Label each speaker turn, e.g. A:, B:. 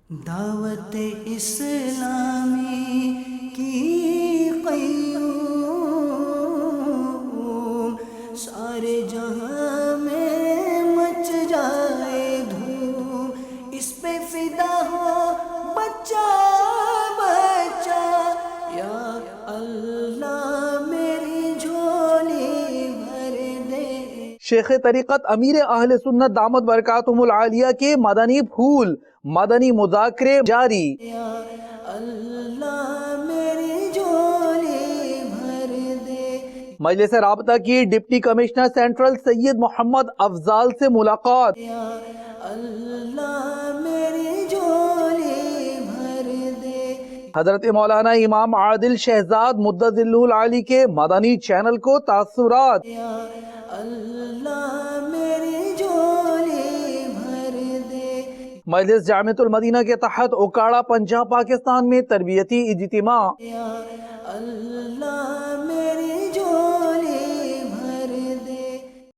A: دعوت اسلامی کی قیوم، سارے جہاں میں مچ جائے دھوم، اس پہ فدا ہو بچہ بچہ، یا اللہ میری جھولی بھر دے۔
B: شیخ طریقت امیر اہل سنت دامت برکاتہم العالیہ کے مدنی پھول مدنی مذاکرے جاری۔
A: یا اللہ میری جھولی بھر دے۔
B: مجلس رابطہ کی ڈپٹی کمشنر سینٹرل سید محمد افضال سے ملاقات۔
A: یا اللہ میری جھولی بھر دے۔
B: حضرت مولانا امام عادل شہزاد مدظلہ العالی کے مدنی چینل کو تاثرات۔
A: یا اللہ میری جھولی بھر دے۔
B: مجلس جامعۃ المدینہ کے تحت اوکاڑا پنجاب پاکستان میں تربیتی اجتماع۔
A: یا اللہ میری